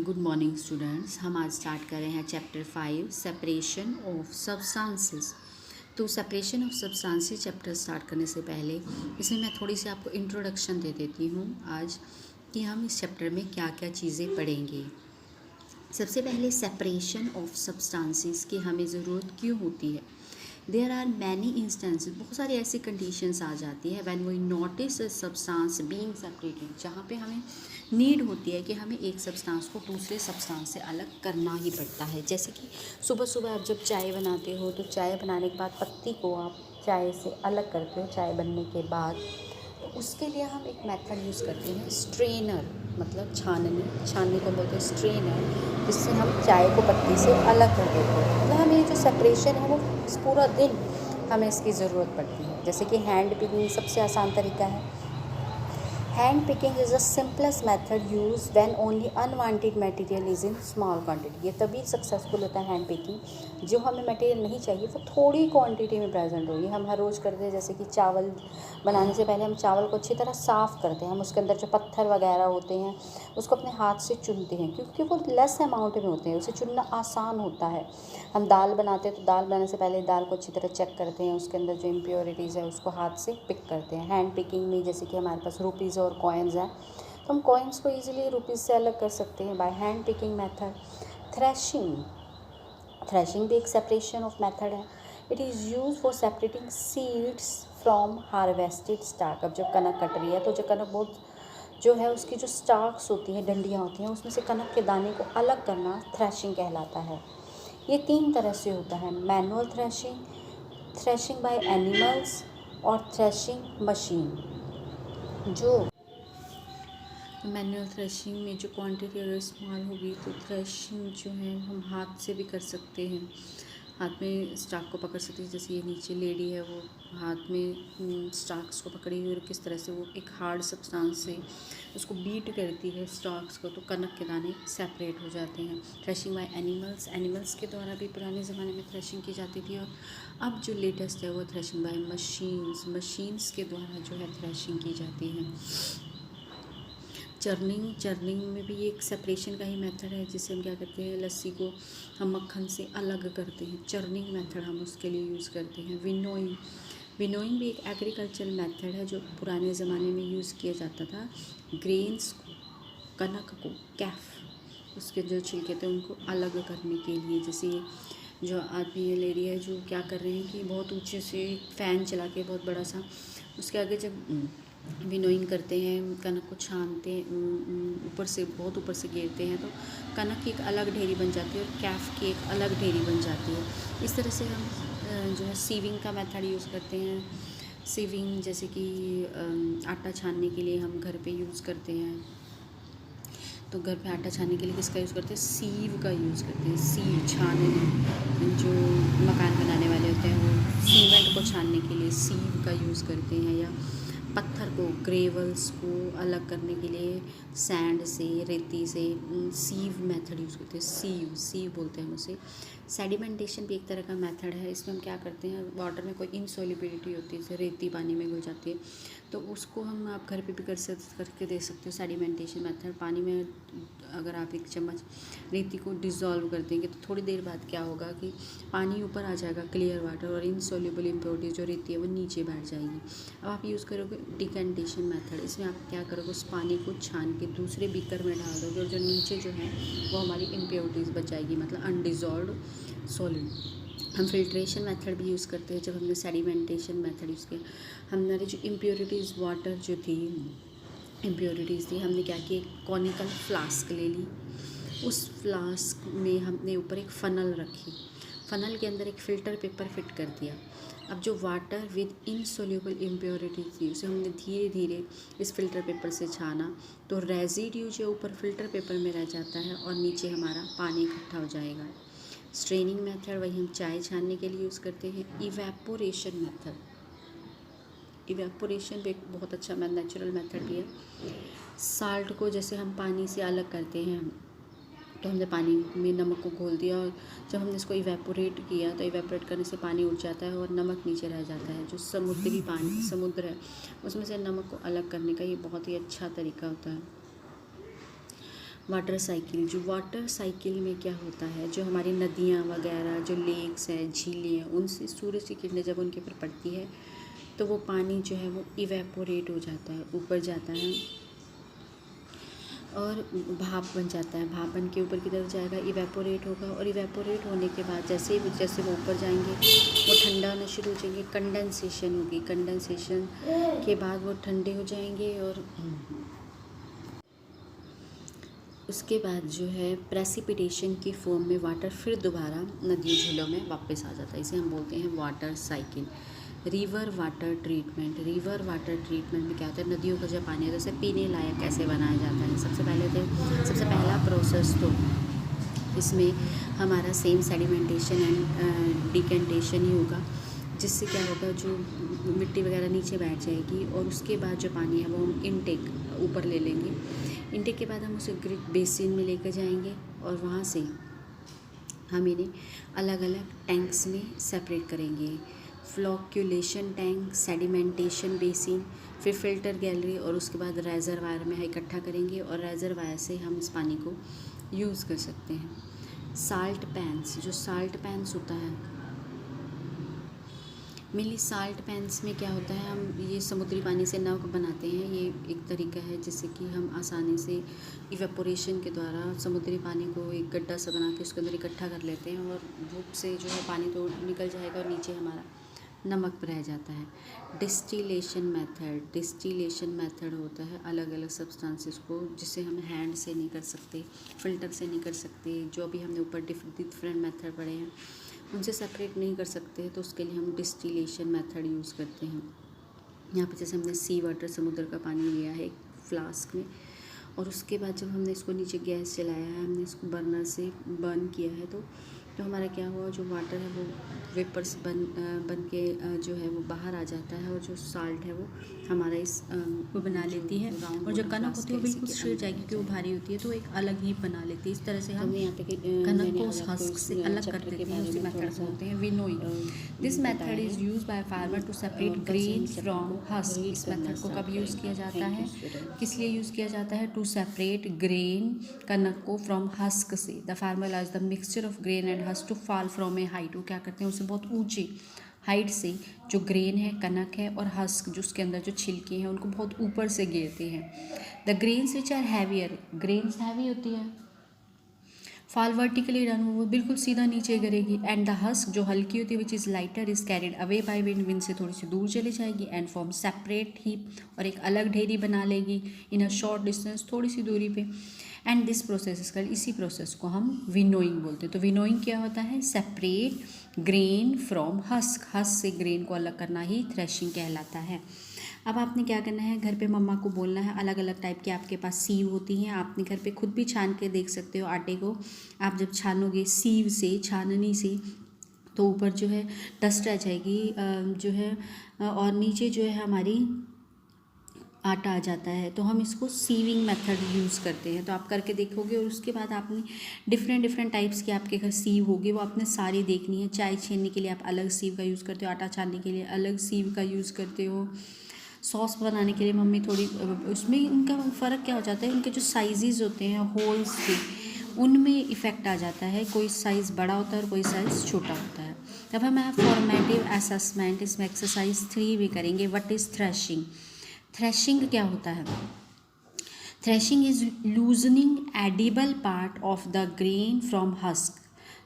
Good morning students. हम आज start कर रहे हैं चैप्टर 5 सेपरेशन ऑफ सब्सटेंसेस। तो separation of substances chapter start करने से पहले इसमें मैं थोड़ी सी आपको इंट्रोडक्शन दे देती हूँ आज कि हम इस चैप्टर में क्या क्या चीज़ें पढ़ेंगे। सबसे पहले सेपरेशन ऑफ सब्सटेंसेस की हमें ज़रूरत क्यों होती है। देयर आर मैनी इंस्टेंसेस, बहुत सारी ऐसी कंडीशंस आ जाती है when we notice a substance being separated, जहाँ पे हमें नीड होती है कि हमें एक सब्सटेंस को दूसरे सब्सटेंस से अलग करना ही पड़ता है। जैसे कि सुबह सुबह आप जब चाय बनाते हो तो चाय बनाने के बाद पत्ती को आप चाय से अलग करते हो चाय बनने के बाद, तो उसके लिए हम एक मेथड यूज़ करते हैं स्ट्रेनर, मतलब छानने को बोलते हैं स्ट्रेनर, जिससे हम चाय को पत्ती से अलग कर देते हैं। मतलब हमें जो सेपरेशन है वो पूरा दिन हमें इसकी ज़रूरत पड़ती है। जैसे कि हैंड पिकिंग सबसे आसान तरीका है। Hand picking is the simplest method use when only unwanted material is in small quantity. ये तभी सक्सेसफुल होता है हैंड पिकिंग, जो हमें मटेरियल नहीं चाहिए वो थोड़ी क्वांटिटी में प्रेजेंट होगी। हम हर रोज़ करते हैं, जैसे कि चावल बनाने से पहले हम चावल को अच्छी तरह साफ़ करते हैं। हम उसके अंदर जो पत्थर वगैरह होते हैं उसको अपने हाथ से चुनते हैं, क्योंकि वो लेस अमाउंट में होते हैं, उसे चुनना आसान होता है। हम दाल बनाते हैं तो दाल बनाने से पहले दाल को अच्छी तरह चेक करते हैं, उसके अंदर जो इम्प्योरिटीज़ है उसको हाथ से पिक करते हैं। हैंड पिकिंग में जैसे कि हमारे पास रुपीज़ और कॉइन्स हैं, तो हम कॉइन्स को ईजिली रुपीज़ से अलग कर सकते हैं by hand picking method. Threshing भी एक सेपरेशन ऑफ मेथड है। It is use for separating seeds from harvested stalk. अब जब कनक कट रही है तो जो कनक बहुत जो है उसकी जो स्टार्क्स होती हैं, डंडियाँ होती हैं, उसमें से कनक के दाने को अलग करना थ्रेशिंग कहलाता है। ये 3 तरह से होता है, manual threshing, threshing by animals और थ्रेशिंग मशीन। जो मैनुअल थ्रेशिंग में जो क्वांटिटी अगर स्मॉल होगी तो थ्रेशिंग जो है हम हाथ से भी कर सकते हैं, हाथ में स्टाक को पकड़ सकते हैं। जैसे ये नीचे लेडी है वो हाथ में स्टाक्स को पकड़ी हुई और किस तरह से वो एक हार्ड सब्सटेंस से उसको बीट करती है स्टाक्स को, तो कनक के दाने सेपरेट हो जाते हैं। थ्रेशिंग बाय एनिमल्स के द्वारा भी पुराने ज़माने में थ्रेशिंग की जाती थी, और अब जो लेटेस्ट है वो थ्रेशिंग बाय मशीन्स के द्वारा जो है थ्रेशिंग की जाती है। चर्निंग में भी एक सेपरेशन का ही मेथड है, जिससे हम क्या करते हैं, लस्सी को हम मक्खन से अलग करते हैं। चर्निंग मेथड हम उसके लिए यूज़ करते हैं। विनोइंग भी एक एग्रीकल्चरल मेथड है जो पुराने ज़माने में यूज़ किया जाता था। ग्रेन्स को, कनक को, कैफ उसके जो छिलके थे उनको अलग करने के लिए। जैसे जो आदमी ये लेडी है जो क्या कर रहे हैं कि बहुत ऊंचे से फ़ैन चला के बहुत बड़ा सा उसके आगे जब विनोइंग करते हैं, कनक को छानते हैं, ऊपर से बहुत ऊपर से गिरते हैं तो कनक की एक अलग ढेरी बन जाती है और कैफ की एक अलग ढेरी बन जाती है। इस तरह से हम जो है सीविंग का मेथड यूज़ करते हैं। सीविंग जैसे कि आटा छानने के लिए हम घर पे यूज़ करते हैं, तो घर पे आटा छानने के लिए किसका यूज़ करते हैं, सीव का यूज़ करते हैं। सीव छानने, जो मकान बनाने वाले होते हैं वो सीमेंट को छानने के लिए सीव का यूज़ करते हैं, या पत्थर को, ग्रेवल्स को अलग करने के लिए सैंड से, रेती से सीव मेथड यूज़ करते हैं। सीव बोलते हैं हम उसे। सेडिमेंटेशन भी एक तरह का मेथड है। इसमें हम क्या करते हैं, वाटर में कोई इनसॉल्युबिलिटी होती है, जैसे रेती पानी में घुल जाती है, तो उसको हम आप घर पे भी करके दे सकते हो। सेडिमेंटेशन मेथड, पानी में अगर आप 1 चम्मच रेती को डिज़ोल्व कर देंगे तो थोड़ी देर बाद क्या होगा कि पानी ऊपर आ जाएगा, क्लियर वाटर, और इनसॉल्युबल इम्प्योरिटी जो रेती है वो नीचे बैठ जाएगी। अब आप यूज़ करोगे डिकेंटेशन मेथड। इसमें आप क्या करोगे, उस पानी को छान के दूसरे बीकर में डाल दोगे, और जो नीचे जो है वो हमारी इम्प्योरिटीज़ बच जाएगी, मतलब अनडिज़ोल्व्ड सॉलिड। हम फिल्ट्रेशन मेथड भी यूज़ करते हैं। जब हमने सेडिमेंटेशन मेथड यूज़ किया, हमारी जो इम्प्योरिटीज़ वाटर जो थी, इम्प्योरिटीज़ थी, हमने क्या किया, कॉनिकल फ्लास्क ले ली, उस फ्लास्क में हमने ऊपर एक फ़नल रखी, फ़नल के अंदर एक फ़िल्टर पेपर फिट कर दिया। अब जो वाटर विद इनसोल्यूबल इम्प्योरिटी थी उसे हमने धीरे धीरे इस फ़िल्टर पेपर से छाना, तो रेजिड्यू जो ऊपर फ़िल्टर पेपर में रह जाता है और नीचे हमारा पानी इकट्ठा हो जाएगा। स्ट्रेनिंग मेथड वही हम चाय छानने के लिए यूज़ करते हैं। इवेपोरेशन मेथड, इवेपोरेशन भी एक बहुत अच्छा नेचुरल मेथड भी है। साल्ट को जैसे हम पानी से अलग करते हैं, तो हमने पानी में नमक को घोल दिया, और जब हमने इसको इवेपोरेट किया तो इवेपोरेट करने से पानी उड़ जाता है और नमक नीचे रह जाता है। जो समुद्री पानी, समुद्र है, उसमें से नमक को अलग करने का ये बहुत ही अच्छा तरीका होता है। वाटर साइकिल, जो वाटर साइकिल में क्या होता है, जो हमारी नदियाँ वगैरह, जो लेक्स हैं, झीलें हैं, उनसे सूरज की किरणें जब उनके ऊपर पड़ती है तो वो पानी जो है वो इवेपोरेट हो जाता है, ऊपर जाता है और भाप बन जाता है। भाप बन के ऊपर की तरफ जाएगा, इवेपोरेट होगा, और इवेपोरेट होने के बाद जैसे वो ऊपर जाएंगे वो ठंडा होना शुरू हो जाएंगे, कंडेंसेशन होगी। कंडेंसेशन के बाद वो ठंडे हो जाएंगे और उसके बाद जो है प्रेसिपिटेशन की फॉर्म में वाटर फिर दोबारा नदियों झीलों में वापस आ जाता है। इसे हम बोलते हैं water cycle. River water treatment, river water treatment में क्या होता है, नदियों का जब पानी है तो उसे पीने लायक कैसे बनाया जाता है। सबसे पहला प्रोसेस तो इसमें हमारा सेम सेडिमेंटेशन एंड डिकेंटेशन ही होगा, जिससे क्या होगा, जो मिट्टी वगैरह नीचे बैठ जाएगी और उसके बाद जो पानी है वो हम इनटेक ऊपर ले लेंगे। इनटेक के बाद हम उसे ग्रिड बेसिन में लेकर जाएंगे और वहाँ से हम इन्हें अलग अलग टैंक्स में सेपरेट करेंगे। फ्लोक्यूलेशन टैंक, सेडिमेंटेशन बेसिन, फिर फिल्टर गैलरी और उसके बाद रेजरवायर में इकट्ठा करेंगे और रेजरवायर से हम इस पानी को यूज़ कर सकते हैं। साल्ट पैंस, जो साल्ट पैंस होता है, मेनली साल्ट पैंस में क्या होता है, हम ये समुद्री पानी से नमक बनाते हैं। ये एक तरीका है जिससे कि हम आसानी से इवेपोरेशन के द्वारा समुद्री पानी को एक गड्ढा सा बना के उसके अंदर इकट्ठा कर लेते हैं और धूप से जो है पानी तो निकल जाएगा और नीचे हमारा नमक रह जाता है। डिस्टिलेशन मेथड, डिस्टिलेशन मेथड होता है अलग अलग सब्सटेंसेस को, जिसे हम हैंड से नहीं कर सकते, फ़िल्टर से नहीं कर सकते, जो भी हमने ऊपर डिफरेंट मेथड पढ़े हैं उनसे सेपरेट नहीं कर सकते, तो उसके लिए हम डिस्टिलेशन मेथड यूज़ करते हैं। यहाँ पे जैसे हमने सी वाटर, समुद्र का पानी लिया है एक फ्लास्क में, और उसके बाद जब हमने इसको नीचे गैस जलाया है, हमने इसको बर्नर से बर्न किया है, तो हमारा क्या हुआ, जो वाटर है वो वेपर्स बन के जो है वो बाहर आ जाता है और जो साल्ट है वो हमारा इस वो बना लेती है, और जो कनक होती है वो बिल्कुल स्ट्रेट जाएगी क्योंकि वो भारी होती है, तो एक अलग ही बना लेती है। इस तरह से हम यहाँ पे कनक को उस हस्क से अलग कर देते हैं। उसी मेथड को बोलते हैं winnowing. This method is use by farmer to separate grain from husk. इस मेथड को कब यूज़ किया जाता है, किस लिए यूज़ किया जाता है, टू सेपरेट ग्रेन, कनक को, फ्रॉम हस्क से। The farmer allows the mixture of grain and husk to fall from a height. वो क्या करते हैं, उसे बहुत ऊंची हाइट से जो ग्रेन है, कनक है, और हस्क जो उसके अंदर जो छिलके हैं उनको बहुत ऊपर से गिरते हैं। The grains which are heavier, grains heavy होती है, फॉल वर्टिकली डाउन, वो बिल्कुल सीधा नीचे गिरेगी। एंड द हस्क जो हल्की होती है, which is lighter, is carried away by wind, wind से थोड़ी सी दूर चली जाएगी। एंड फॉर्म सेपरेट हीप, और एक अलग ढेरी बना लेगी इन अ शॉर्ट डिस्टेंस, थोड़ी सी दूरी पे। एंड दिस प्रोसेस कर, इसी प्रोसेस को हम विनोइंग बोलते हैं। तो विनोइंग क्या होता है, separate grain from husk, husk से ग्रेन को अलग करना ही थ्रेशिंग कहलाता है। अब आपने क्या करना है, घर पे मम्मा को बोलना है, अलग अलग टाइप के आपके पास सीव होती हैं, आपने घर पे खुद भी छान के देख सकते हो आटे को। आप जब छानोगे सीव से, छाननी से, तो ऊपर जो है डस्ट आ जाएगी जो है, और नीचे जो है हमारी आटा आ जाता है, तो हम इसको सीविंग मेथड यूज़ करते हैं। तो आप करके देखोगे और उसके बाद आपने डिफरेंट टाइप्स के आपके घर सीव होगी, वो आपने सारी देखनी है। चाय छीनने के लिए आप अलग सीव का यूज़ करते हो, आटा छानने के लिए अलग सीव का यूज़ करते हो, सॉस बनाने के लिए मम्मी थोड़ी, उसमें इनका फ़र्क क्या हो जाता है, इनके जो साइज़ होते हैं होल्स के, उनमें इफ़ेक्ट आ जाता है। कोई साइज़ बड़ा होता है और कोई साइज़ छोटा होता है। तब हम फॉर्मेटिव असेसमेंट इसमें एक्सरसाइज 3 भी करेंगे। व्हाट इज़ थ्रेशिंग, थ्रेशिंग क्या होता है, threshing is loosening edible part of the grain from husk,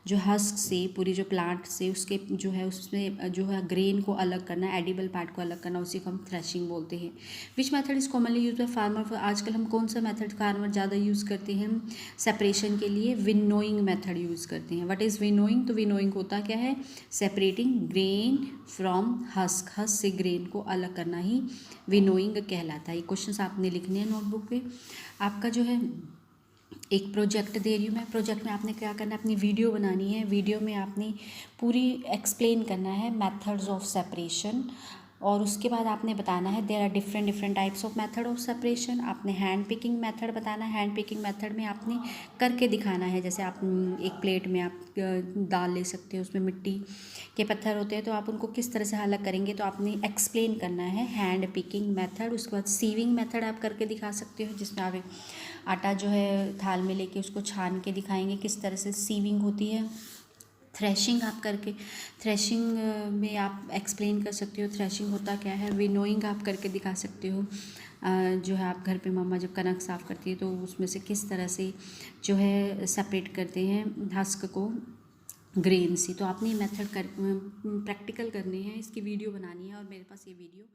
जो हस्क से, पूरी जो प्लांट से उसके जो है उसमें जो है ग्रेन को अलग करना, एडिबल पार्ट को अलग करना, उसी को हम थ्रेशिंग बोलते हैं। Which method is commonly use by farmer, आजकल हम कौन सा मेथड फार्मर ज़्यादा यूज़ करते हैं सेपरेशन के लिए, विनोइंग मेथड यूज़ करते हैं। व्हाट इज़ विनोइंग, तो विनोइंग होता क्या है, separating grain from husk, husk से ग्रेन को अलग करना ही विनोइंग कहलाता है। ये क्वेश्चन आपने लिखने हैं नोटबुक पे। आपका जो है एक प्रोजेक्ट दे रही हूँ मैं, प्रोजेक्ट में आपने क्या करना है, अपनी वीडियो बनानी है। वीडियो में आपने पूरी एक्सप्लेन करना है मेथड्स ऑफ सेपरेशन और उसके बाद आपने बताना है there are different types of method of separation. आपने हैंड पिकिंग मेथड बताना है। हैंड पिकिंग मेथड में आपने करके दिखाना है। जैसे आप एक प्लेट में आप दाल ले सकते हो, उसमें मिट्टी के पत्थर होते हैं, तो आप उनको किस तरह से अलग करेंगे तो आपने एक्सप्लेन करना है हैंड पिकिंग मेथड। उसके बाद सीविंग मेथड आप करके दिखा सकते हो, जिसमें आप आटा जो है थाल में लेके उसको छान के दिखाएंगे किस तरह से सीविंग होती है। थ्रेशिंग आप करके, थ्रेशिंग में आप एक्सप्लेन कर सकते हो थ्रेशिंग होता क्या है। विनोइंग आप करके दिखा सकते हो, जो है आप घर पे मम्मा जब कनक साफ़ करती है तो उसमें से किस तरह से जो है सेपरेट करते हैं हस्क को ग्रेन से। तो आपने ये मेथड कर प्रैक्टिकल करने हैं, इसकी वीडियो बनानी है और मेरे पास ये वीडियो